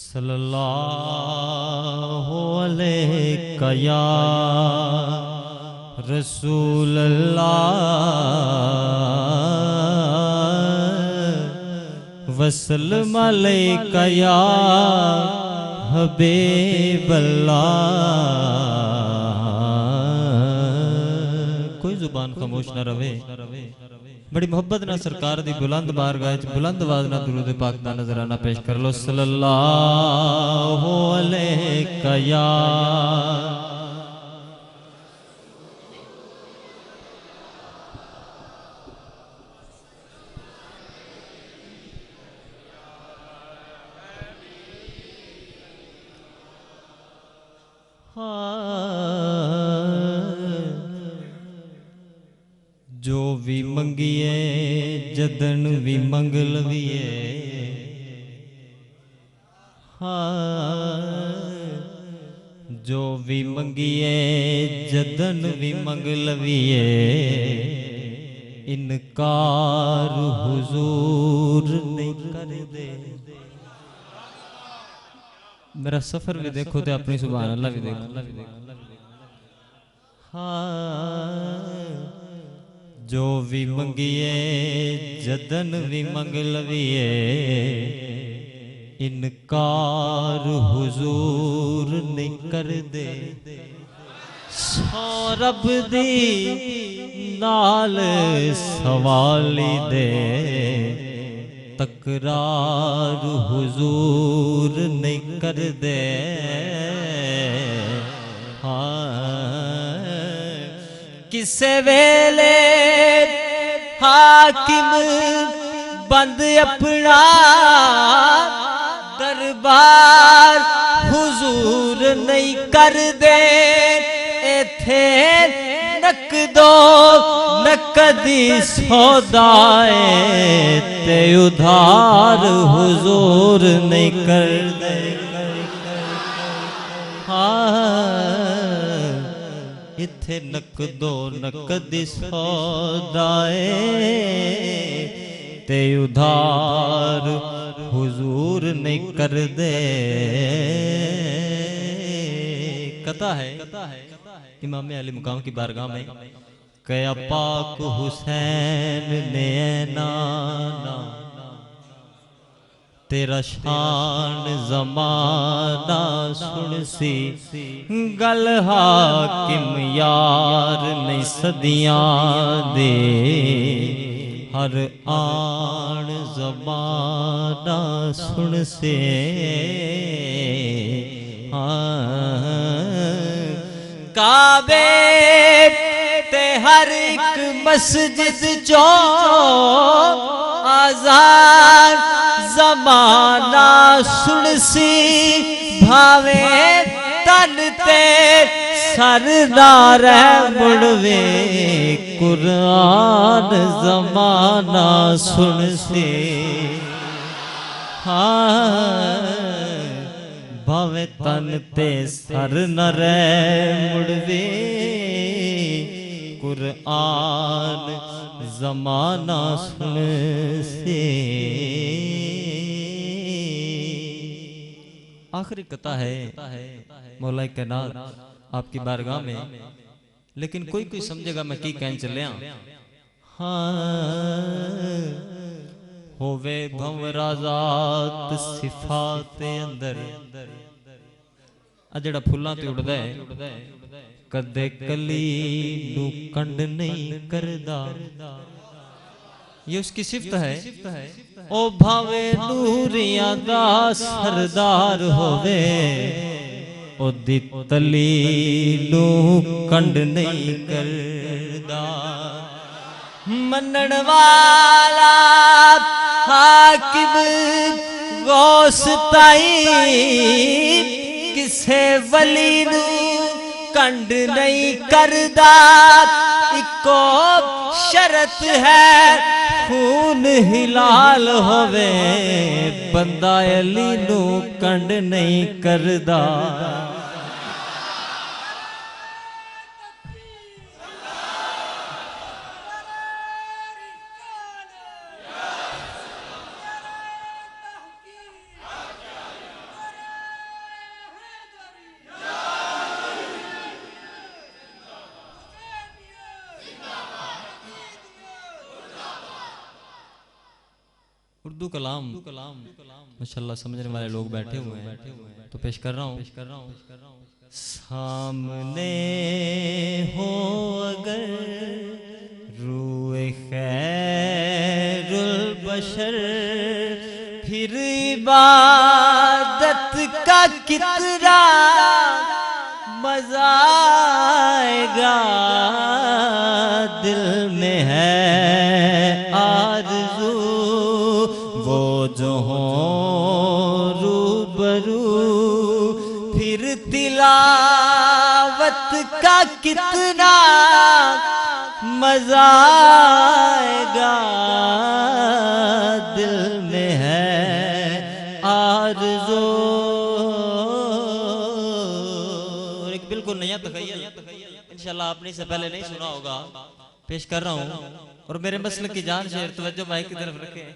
सल्लल्लाहु अलैहि या रसूल अल्लाह वसल्लम अलैका या हबीब अल्लाह। कोई जुबान खामोश न रवे। बड़ी मोहब्बत ना सरकार दी बुलंद बारगाह च बुलंद आवाज ना दुरूद पाक दा नजराना पेश कर लो। सल्लल्लाहु अलैका या जो भी मंगिए जदन भी मंग लविए। जो भी मंगिए जदन भी मंग लविए। इनकार हुजूर नहीं कर दे। मेरा सफर भी देखो तो अपनी सुभान अल्लाह भी देखो। जो भी मंगिए जदन भी मंग लविए। इनकार हुजूर नहीं कर दे। सौरभ दी नाल सवाली दे। तकरार हुजूर नहीं कर दे। किसे वेले हाकिम बंद अपना दरबार हुजूर नहीं कर दे। एथे नकदो नकदी सौदाए ते उधार हुजूर नहीं कर दे। इथे नकदो नकदी सौदाए ते उधार हुजूर नहीं कर दे। कथा है इमाम अली मुकाम की बारगाह में कया पाक हुसैन ने नाना तेरा शान जमाना सुन सी। गल हाकिम यार नहीं सदियां दे। हर आन जमाना सुन से। काबे ते हर एक मस्जिद चो आजान जमाना सुन सी। भावे तन ते सर नार मुड़वे। कुरान जमाना सुन सी। भावे तन ते सर नर मुड़वे। कुरान जमाना सुन से। आखिरी कथा है मौला कायनात आपकी बारगाह में। लेकिन कोई कोई समझेगा मैं की कहन चलिया। होवे भंवराजात सिफात अंदर आ जड़ा फुल्लां ते उड़दा है कदे कली नू कंड नहीं करदा। ये उसकी सिफत है। ओ भावे नूरिया दा सरदार होवे। ओ दी तली नू कंड नहीं करदा। मनन वाला हाकिम गौस ताई किसे वली नू कंड नहीं करदा। इको शरत है खून हिलाल होवे। बंदा अली नू कंड नहीं करदा। उर्दू कलाम माशाल्लाह समझने वाले लोग बैठे हुए हैं, तो पेश कर रहा हूँ। सामने हो अगर रूए खैरुल बशर, फिर इबादत का कितना मजा आएगा। दिल में है आरज़ू वो जो हो रूबरू, फिर तिलावत का कितना मजा आएगा। दिल में है आरज़ू। एक बिल्कुल नया तख़य्युल इंशाल्लाह आपने इससे पहले नहीं सुना होगा, पेश कर रहा हूँ। और मेरे मसलक की जान शेर तवज्जो माइक की तरफ रखें।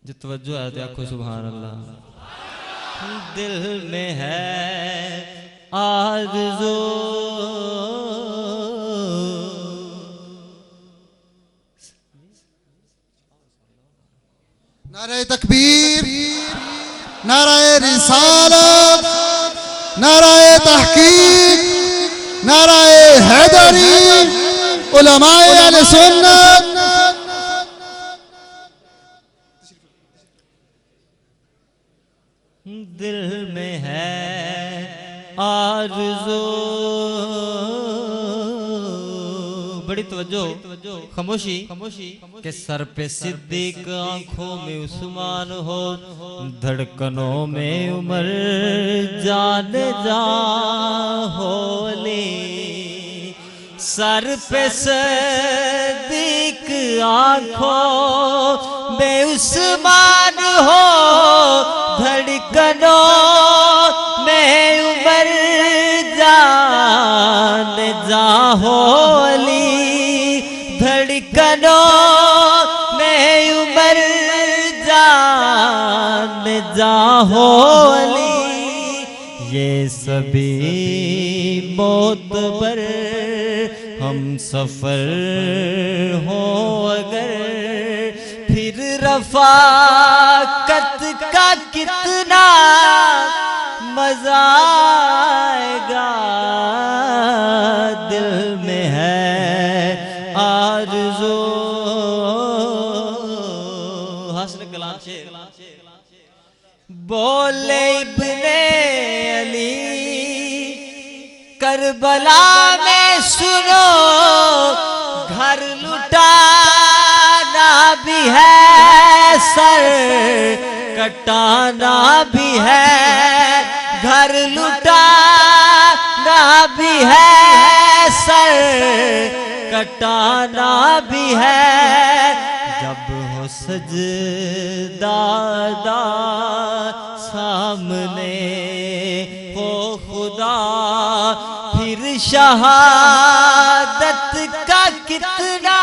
जो तवज्जो है तो आखो सुभान अल्लाह। दिल में है आरज़ू, नारे तकबीर, नारे रिसालत, नारे तहकीक, नारे हैदरी, उलमाए अहले सुन्नत। दिल में है आरज़ू। बड़ी तवज्जो, खामोशी के सर पे सिद्दीक, आंखों में उस्मान हो, धड़कनों में उमर, जान जा होली। सर पे सिद्दीक, आंखों में उस्मान हो, धड़कनों में उमर, जान जा होली। धड़कनों में उमर, जान जा होली। ये सभी मोतबर हम सफर हो अगर, फिर रफ़ाकत का कितना मजा आएगा। दिल में है आरज़ू। हसन कलाम शेर। बोले इब्ने अली करबला में सुनो, घर लुटाना भी है, सर कटाना भी है। घर लुटाना भी है, सर कटाना भी है। जब हो सजदा सामने हो खुदा, फिर शहादत का कितना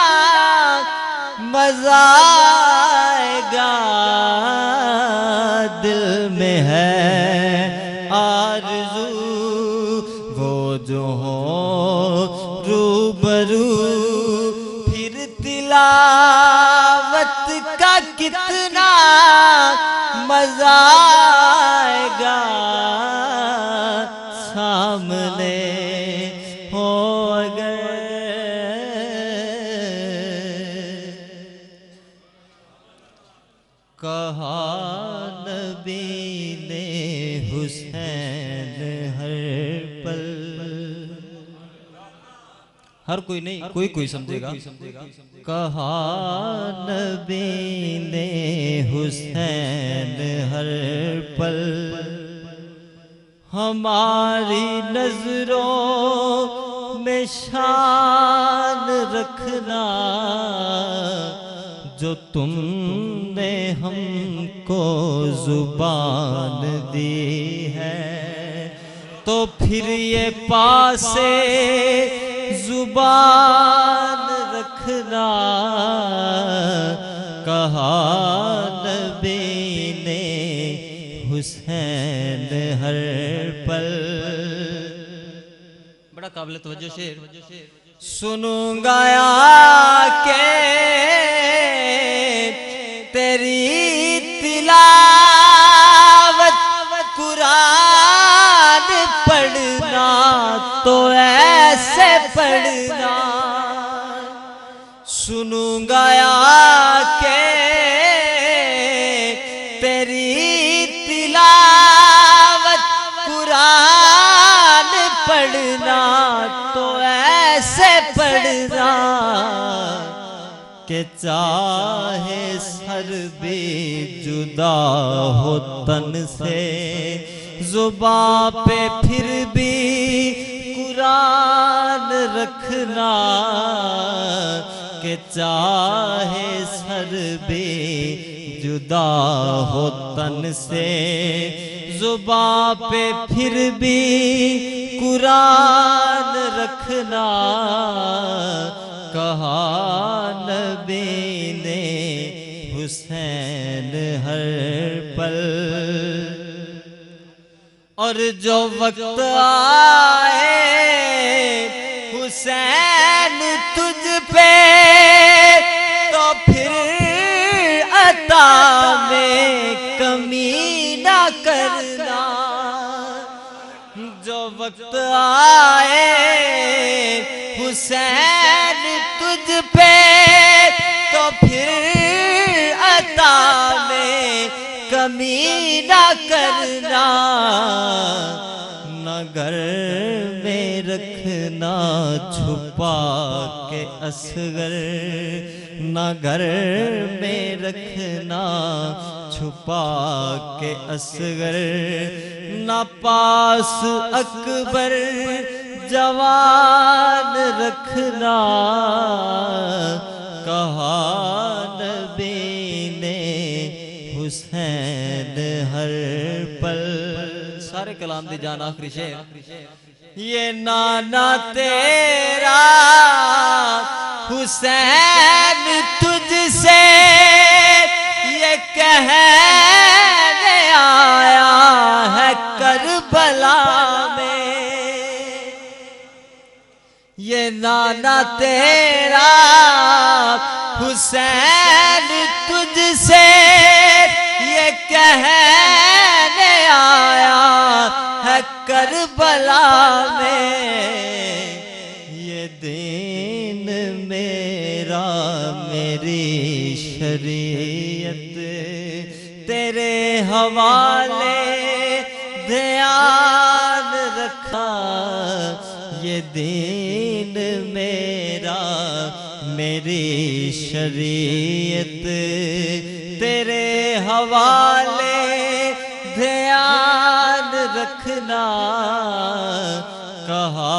मजा आएगा। दिल में है आरज़ू वो जो हो रूबरू, फिर तिलावत का कितना मजा आएगा। सामने हो अगर कहा नबी ने हुसैन हर पल, हर कोई नहीं, कोई कोई समझेगा। कहा नबी ने हुसैन हर पल, हमारी नजरों में शान रखना। जो तुमने हमको जुबान दी है, तो फिर ये पासे जुबान रखना। कहा नबी ने हुसैन हर पल। बड़ा काबिल तवज्जो शेर। सुनूंगा के तेरी तिलावत कुरान पढ़ना तो ऐसे पढ़ना। सुनूंगा के तेरी तिलावत कुरान पढ़ना तो ऐसे पढ़ना कि चाहे सर भी जुदा हो तन से, जुबां पे फिर भी कुरान रखना। कि चाहे सर भी जुदा हो तन से, जुबां पे फिर भी कुरान रखना। कहा नबी ने हुसैन हर पल। और जो वक्त आए हुसैन तुझ पे, तो फिर अता में कमी ना करना। जो वक्त आए हुसैन तुझ पे, तो फिर अता में कमी ना करना। न घर में रखना छुपा के असगर, न घर में रखना छुपा के असगर। न पास अकबर जवान रखना। कहा नबी ने हुसैन हर पल। सारे कलाम दी जान आखिरी शेर। ये नाना तेरा हुसैन तुझसे ये कहने आया है करबला में। ये नाना तेरा हुसैन तुझसे ये कहने आया है करबला में। ये दीन मेरा मेरी शरीयत तेरे हवाले ध्यान रखा। ये दीन मेरा मेरी शरीयत तेरे हवाले ध्यान रखना। कहा